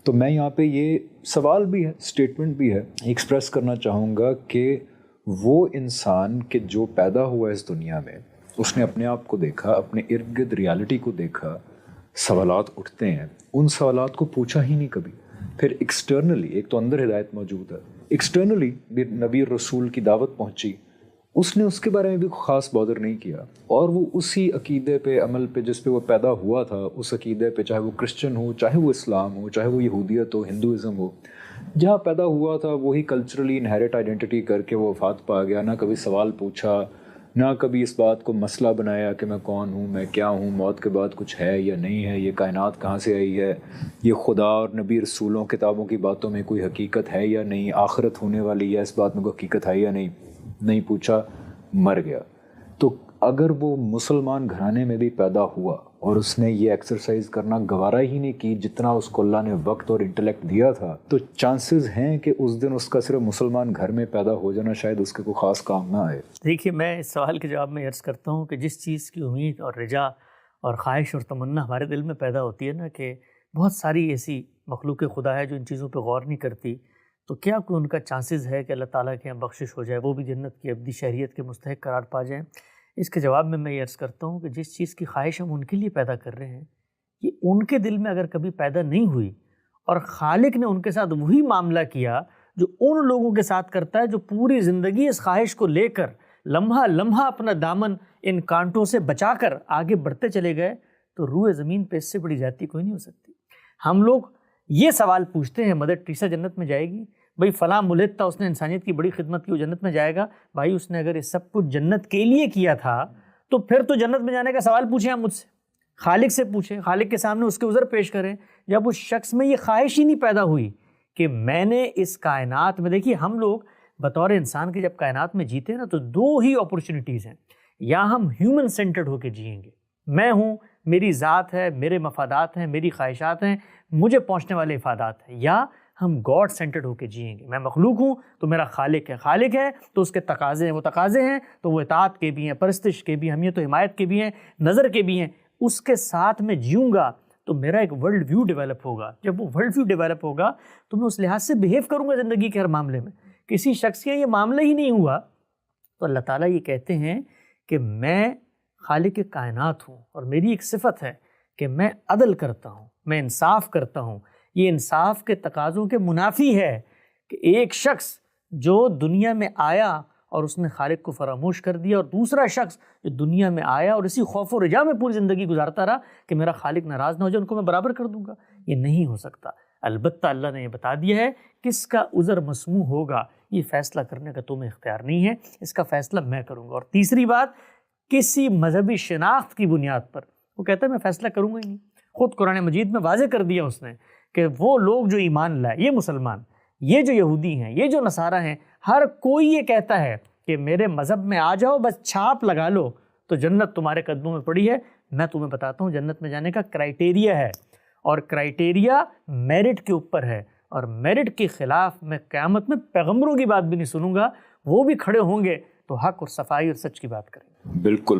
تو میں یہاں پہ یہ سوال بھی ہے، اسٹیٹمنٹ بھی ہے، ایکسپریس کرنا چاہوں گا کہ وہ انسان کہ جو پیدا ہوا اس دنیا میں، اس نے اپنے آپ کو دیکھا، اپنے ارد گرد ریالٹی کو دیکھا، سوالات اٹھتے ہیں، ان سوالات کو پوچھا ہی نہیں کبھی. پھر ایکسٹرنلی ایک تو اندر ہدایت موجود ہے، ایکسٹرنلی بھی نبی رسول کی دعوت پہنچی، اس نے اس کے بارے میں بھی خاص بادر نہیں کیا، اور وہ اسی عقیدے پہ، عمل پہ جس پہ وہ پیدا ہوا تھا، اس عقیدے پہ، چاہے وہ کرسچن ہو، چاہے وہ اسلام ہو، چاہے وہ یہودیت ہو، ہندوازم ہو، جہاں پیدا ہوا تھا وہی کلچرلی انہیریٹ آئیڈینٹی کر کے وہ وفات پا گیا. نہ کبھی سوال پوچھا، نہ کبھی اس بات کو مسئلہ بنایا کہ میں کون ہوں، میں کیا ہوں، موت کے بعد کچھ ہے یا نہیں ہے، یہ کائنات کہاں سے آئی ہے، یہ خدا اور نبی رسولوں کتابوں کی باتوں میں کوئی حقیقت ہے یا نہیں، آخرت ہونے والی ہے، اس بات میں کوئی حقیقت ہے یا نہیں پوچھا، مر گیا. تو اگر وہ مسلمان گھرانے میں بھی پیدا ہوا اور اس نے یہ ایکسرسائز کرنا گوارا ہی نہیں کی جتنا اس کو اللہ نے وقت اور انٹلیکٹ دیا تھا، تو چانسز ہیں کہ اس دن اس کا صرف مسلمان گھر میں پیدا ہو جانا شاید اس کے کوئی خاص کام نہ آئے. دیکھیے، میں اس سوال کے جواب میں عرض کرتا ہوں کہ جس چیز کی امید اور رجا اور خواہش اور تمنا ہمارے دل میں پیدا ہوتی ہے نا، کہ بہت ساری ایسی مخلوق خدا ہے جو ان چیزوں پہ غور نہیں کرتی، تو کیا کوئی ان کا چانسز ہے کہ اللہ تعالیٰ کے یہاں بخشش ہو جائے، وہ بھی جنت کی ابدی شہریت کے مستحق قرار پا جائیں؟ اس کے جواب میں یہ عرض کرتا ہوں کہ جس چیز کی خواہش ہم ان کے لیے پیدا کر رہے ہیں، یہ ان کے دل میں اگر کبھی پیدا نہیں ہوئی اور خالق نے ان کے ساتھ وہی معاملہ کیا جو ان لوگوں کے ساتھ کرتا ہے جو پوری زندگی اس خواہش کو لے کر لمحہ لمحہ اپنا دامن ان کانٹوں سے بچا کر آگے بڑھتے چلے گئے، تو روئے زمین پہ اس سے بڑی زیادتی کوئی نہیں ہو سکتی. ہم لوگ یہ سوال پوچھتے ہیں مدر ٹریسا جنت میں جائے گی؟ بھائی فلاں ملت تھا، اس نے انسانیت کی بڑی خدمت کی، وہ جنت میں جائے گا؟ بھائی اس نے اگر یہ سب کچھ جنت کے لیے کیا تھا تو پھر تو جنت میں جانے کا سوال پوچھیں آپ مجھ سے، خالق سے پوچھیں، خالق کے سامنے اس کے عذر پیش کریں. جب اس شخص میں یہ خواہش ہی نہیں پیدا ہوئی کہ میں نے اس کائنات میں، دیکھیے ہم لوگ بطور انسان کے جب کائنات میں جیتے ہیں نا، تو دو ہی اپورچونٹیز ہیں. یا ہم ہیومن سینٹرڈ ہو کے جئیں گے، میں ہوں، میری ذات ہے، میرے مفادات ہیں، میری خواہشات ہیں، مجھے پہنچنے والے افادات ہیں. یا ہم گاڈ سینٹرڈ ہو کے جئیں گے، میں مخلوق ہوں تو میرا خالق ہے، خالق ہے تو اس کے تقاضے ہیں، وہ تقاضے ہیں تو وہ اطاعت کے بھی ہیں، پرستش کے بھی، حمیت و حمایت کے بھی ہیں، نظر کے بھی ہیں. اس کے ساتھ میں جیوں گا تو میرا ایک ورلڈ ویو ڈیولپ ہوگا. جب وہ ورلڈ ویو ڈیولپ ہوگا تو میں اس لحاظ سے بیہیو کروں گا زندگی کے ہر معاملے میں. کسی شخص کے یہ معاملہ ہی نہیں ہوا تو اللہ تعالیٰ یہ کہتے ہیں کہ میں خالق کائنات ہوں اور میری ایک صفت ہے کہ میں عدل کرتا ہوں، میں انصاف کرتا ہوں. یہ انصاف کے تقاضوں کے منافی ہے کہ ایک شخص جو دنیا میں آیا اور اس نے خالق کو فراموش کر دیا، اور دوسرا شخص جو دنیا میں آیا اور اسی خوف و رجا میں پوری زندگی گزارتا رہا کہ میرا خالق ناراض نہ ہو جائے، ان کو میں برابر کر دوں گا. یہ نہیں ہو سکتا. البتہ اللہ نے یہ بتا دیا ہے کس کا عذر مسموع ہوگا، یہ فیصلہ کرنے کا تمہیں اختیار نہیں ہے، اس کا فیصلہ میں کروں گا. اور تیسری بات، کسی مذہبی شناخت کی بنیاد پر وہ کہتا ہے میں فیصلہ کروں گا ہی نہیں. خود قرآن مجید میں واضح کر دیا اس نے کہ وہ لوگ جو ایمان لائے، یہ مسلمان، یہ جو یہودی ہیں، یہ جو نصارہ ہیں، ہر کوئی یہ کہتا ہے کہ میرے مذہب میں آ جاؤ، بس چھاپ لگا لو تو جنت تمہارے قدموں میں پڑی ہے. میں تمہیں بتاتا ہوں جنت میں جانے کا کرائیٹیریا ہے، اور کرائیٹیریا میرٹ کے اوپر ہے، اور میرٹ کے خلاف میں قیامت میں پیغمبروں کی بات بھی نہیں سنوں گا. وہ بھی کھڑے ہوں گے تو حق اور صفائی اور سچ کی بات کریں گے. بالکل.